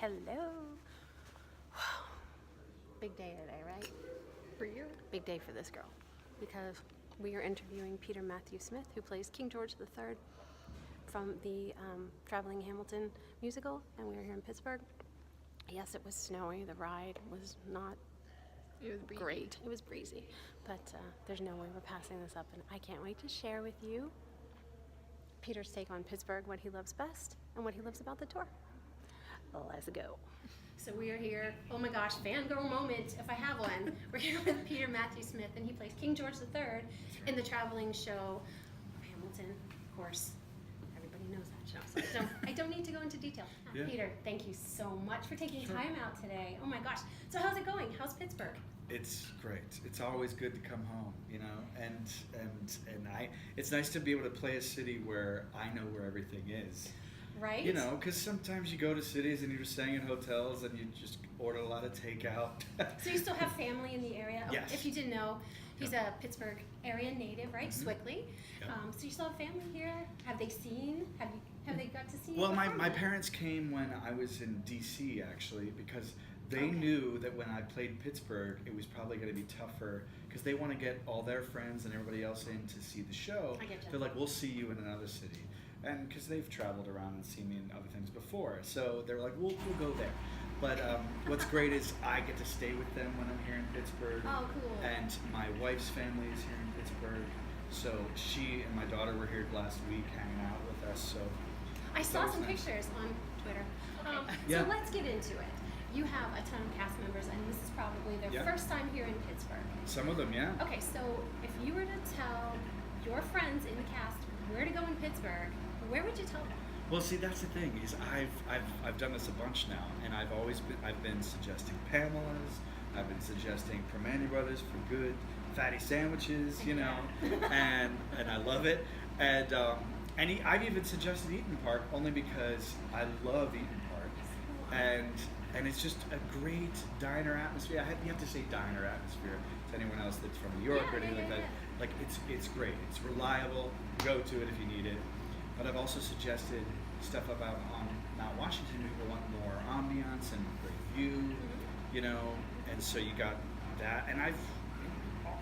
Hello. Big day today, right? For you? Big day for this girl because we are interviewing Peter Matthew Smith, who plays King George III from the Traveling Hamilton musical, and we are here in Pittsburgh. Yes, it was snowy. The ride was not great. It was breezy, but there's no way we're passing this up, and I can't wait to share with you Peter's take on Pittsburgh, what he loves best, and what he loves about the tour. Let's go. So we are here, oh my gosh, fangirl moment, if I have one. We're here with Peter Matthew Smith, and he plays King George III in the traveling show Hamilton, of course. Everybody knows that show, so I don't need to go into detail. Yeah. Peter, thank you so much for taking time out today. Oh my gosh. So how's it going? How's Pittsburgh? It's great. It's always good to come home, you know, and it's nice to be able to play a city where I know where everything is. Right? You know, because sometimes you go to cities and you're just staying in hotels and you just order a lot of takeout. So you still have family in the area? Yes. If you didn't know, he's a Pittsburgh area native, right? Mm-hmm. Swickley. Yep. So you still have family here? Have they seen? Have they got to see you? Well, my perform? parents came when I was in D.C. actually, because they knew that when I played Pittsburgh, it was probably going to be tougher because they want to get all their friends and everybody else in to see the show. I get you. They're like, we'll see you in another city. And because they've traveled around and seen me in other things before. So they're like, we'll go there. But what's great is I get to stay with them when I'm here in Pittsburgh. Oh, cool. And my wife's family is here in Pittsburgh. So she and my daughter were here last week hanging out with us. So I saw some nice. pictures on Twitter. Yeah. So let's get into it. You have a ton of cast members, and this is probably their first time here in Pittsburgh. Some of them, yeah. Okay, so if you were to tell your friends in the cast where to go in Pittsburgh, where would you tell them? Well, see, that's the thing is I've done this a bunch now, and I've been suggesting Pamela's, I've been suggesting Permane Brothers for good fatty sandwiches, you know, and I love it, and I've even suggested Eaton Park only because I love Eaton Park, and it's just a great diner atmosphere. You have to say diner atmosphere to anyone else that's from New York or anything like that. Like it's great. It's reliable. Go to it if you need it. But I've also suggested stuff about on Mount Washington. People want more ambiance and great view, you know. And so you got that, and I've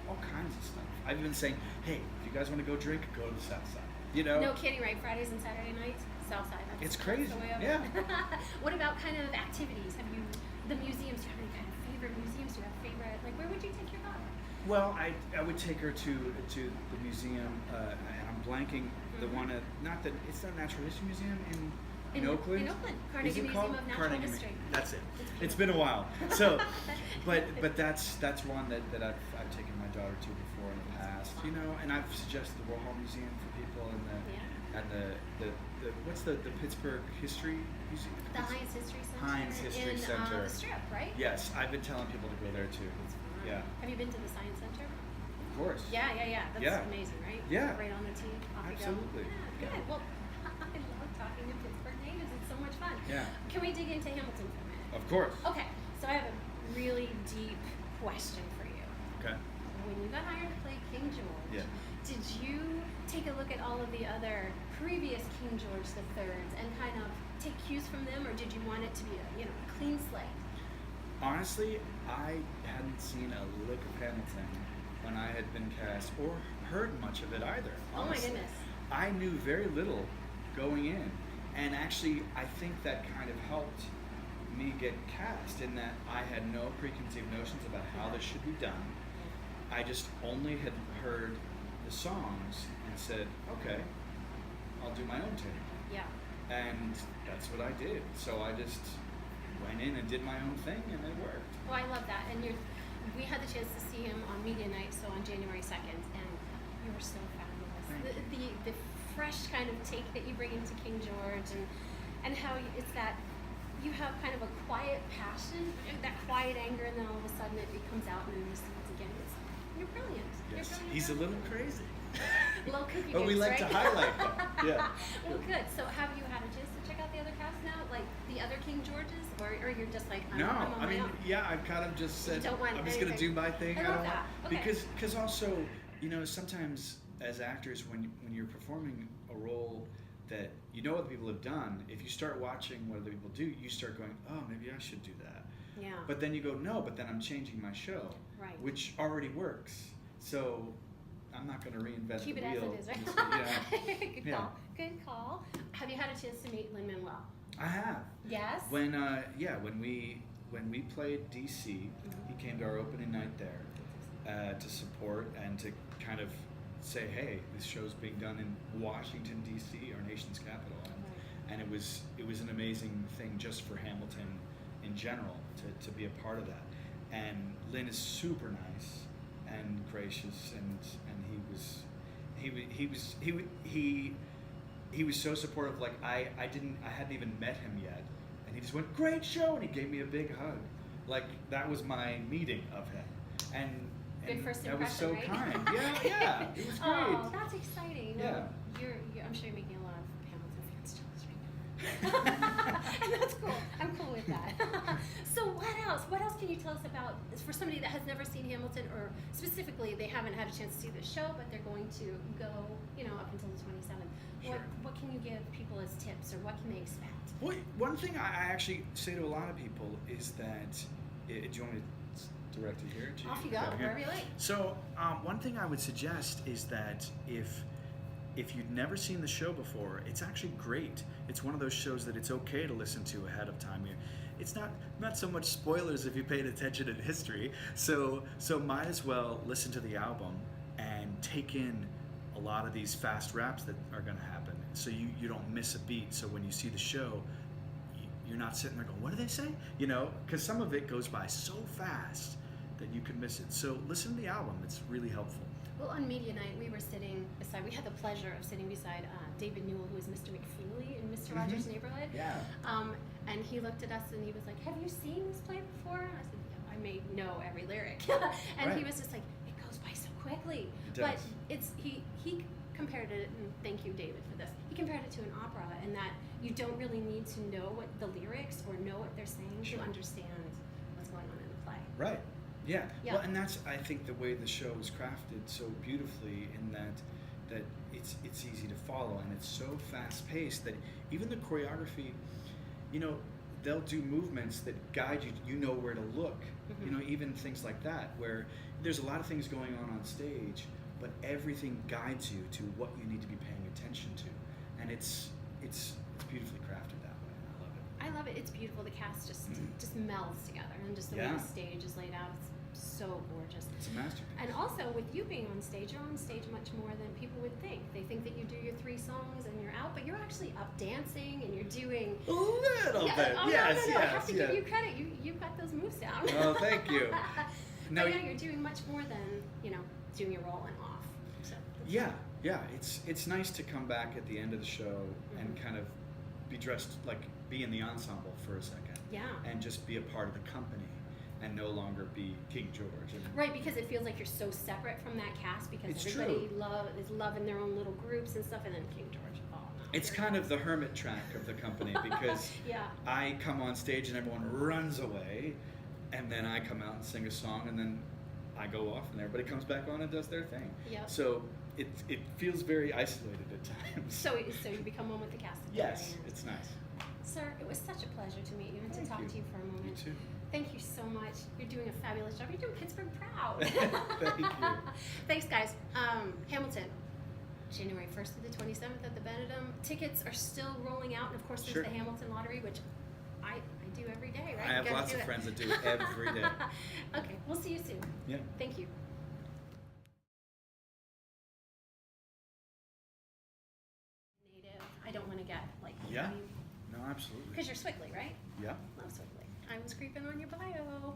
all kinds of stuff. I've been saying, hey, if you guys want to go drink, go to the South Side. You know. No kidding, right? Fridays and Saturday nights, South Side. It's crazy. That's the way of Yeah. it. What about kind of activities? Have you the museums? Do you have any kind of favorite museums? Do you have favorite? Like, where would you take your daughter? Well, I would take her to the museum, and I'm blanking the one at it's not Natural History Museum in Oakland. In Oakland, Carnegie Museum of Natural Carnegie History. That's it. It's been a while. So, but that's one that I've taken my daughter to before in the past, you know, and I've suggested the Warhol Museum for people and the what's the Pittsburgh History Museum? The Heinz History Center. Heinz History in, Center. The Strip, right? Yes, I've been telling people to go there too. It's fun. Yeah. Have you been to the Science Center? Of course. Yeah. That's amazing, right? Yeah. Right on the tee. Off Absolutely. You go. Yeah, good. Well, I love talking to Pittsburgh natives. It's so much fun. Yeah. Can we dig into Hamilton for a minute? Of course. Okay. So I have a really deep question for you. Okay. When you got hired to play King George, Yeah. did you take a look at all of the other previous King George III's and kind of take cues from them, or did you want it to be a clean slate? Honestly, I hadn't seen a lick of Hamilton when I had been cast or heard much of it either. Oh my Honestly. goodness. I knew very little going in, and actually I think that kind of helped me get cast in that I had no preconceived notions about how this should be done. I just only had heard the songs and said, okay, I'll do my own take. Yeah. And that's what I did. So I just went in and did my own thing, and it worked. Well, I love that. And we had the chance to see him on Media Night, so on January 2nd, and you were so fabulous. The fresh kind of take that you bring into King George, and how it's that you have kind of a quiet passion, that quiet anger, and then all of a sudden it comes out in the scenes again. You're brilliant. Yes, You're brilliant. he's a little crazy. Little cookie But we games, like right? to highlight that. Yeah. Well, good. So have you had a chance to check out the other cast now, like the other King Georges, or you're just like, I'm on I my mean, own? yeah, I've kind of just said, don't want I'm just going to do my thing. I love that. Okay. Because also, you know, sometimes as actors, when you're performing a role that you know what the people have done. If you start watching what other people do, you start going, oh, maybe I should do that. Yeah. But then you go, no, but then I'm changing my show, Right. which already works. So I'm not going to reinvent Keep the it wheel. as it is, right? Yeah. Good Yeah. call. Good call. Have you had a chance to meet Lin-Manuel? I have. Yes. When we played DC, he came to our opening night there to support and to kind of say, hey, this show's being done in Washington D.C., our nation's capital, and it was an amazing thing just for Hamilton in general to be a part of that. And Lynn is super nice and gracious, and he was so supportive. Like I hadn't even met him yet, and he just went, great show, and he gave me a big hug. Like that was my meeting of him, and Good first that was so impression, right? kind. Yeah, it was great. Oh, that's exciting. Yeah. Well, you're, I'm sure you're making a lot of Hamilton fans jealous right now. And that's cool. I'm cool with that. So what else? What else can you tell us about, for somebody that has never seen Hamilton, or specifically they haven't had a chance to see the show, but they're going to go, up until the 27th. Sure. What can you give people as tips, or what can they expect? Well, one thing I actually say to a lot of people is that, do you want me to direct it here? Off you go, wherever you like. So one thing I would suggest is that if you've never seen the show before, it's actually great. It's one of those shows that it's okay to listen to ahead of time. It's not so much spoilers if you paid attention in history. So might as well listen to the album and take in a lot of these fast raps that are going to happen, so you don't miss a beat. So when you see the show, you're not sitting there going, what do they say? Because some of it goes by so fast that you could miss it. So listen to the album. It's really helpful. Well, on media night, we had the pleasure of sitting beside David Newell, who is Mr. McFeely in Mr. Rogers' Neighborhood. Yeah. And he looked at us and he was like, have you seen this play before? And I said, yeah, I may know every lyric. And Right. he was just like, it goes by so quickly. It does. But he compared it, and thank you, David, for this. He compared it to an opera, in that you don't really need to know what the lyrics or know what they're saying Sure. to understand what's going on in the play. Right. Yeah. Yeah. Well, and that's, I think, the way the show is crafted so beautifully, in that it's easy to follow, and it's so fast paced that even the choreography, they'll do movements that guide you. You know where to look. Even things like that, where there's a lot of things going on stage, but everything guides you to what you need to be paying attention to, and it's beautifully crafted that way. I love it. I love it. It's beautiful. The cast just melds together, and just the way Yeah. the stage is laid out, it's so gorgeous. It's a masterpiece. And also, with you being on stage, you're on stage much more than people would think. They think that you do your 3 songs and you're out, but you're actually up dancing, and you're doing A little bit. Oh, Yes, no. I yes, have to yes. give you credit. You've got those moves down. Oh, thank you. No, But yeah, you're doing much more than doing your role and off. So Yeah. It's nice to come back at the end of the show and kind of be dressed, like be in the ensemble for a second. Yeah. And just be a part of the company, and no longer be King George. Right, because it feels like you're so separate from that cast, because It's everybody true. is loving their own little groups and stuff, and then King George. Oh, no, It's you're kind not. of the hermit track of the company, because Yeah. I come on stage and everyone runs away, and then I come out and sing a song, and then I go off and everybody comes back on and does their thing. Yep. So it feels very isolated at times. So you become one with the cast. At the Yes, very end. it's nice. Sir, it was such a pleasure to meet you and Thank to talk you. to you for a You moment. too. Thank you so much. You're doing a fabulous job. You're doing Pittsburgh proud. Thank you. Thanks, guys. Hamilton, January 1st to the 27th at the Benedum. Tickets are still rolling out, and of course, there's Sure. the Hamilton Lottery, which I do every day, right? I have You gotta lots do of it. friends that do it every day. Okay, we'll see you soon. Yeah. Thank you. Native. I don't want to get Yeah. No, absolutely. because you're Swiggly, right? Yeah. Love Swiggly. I was creeping on your bio.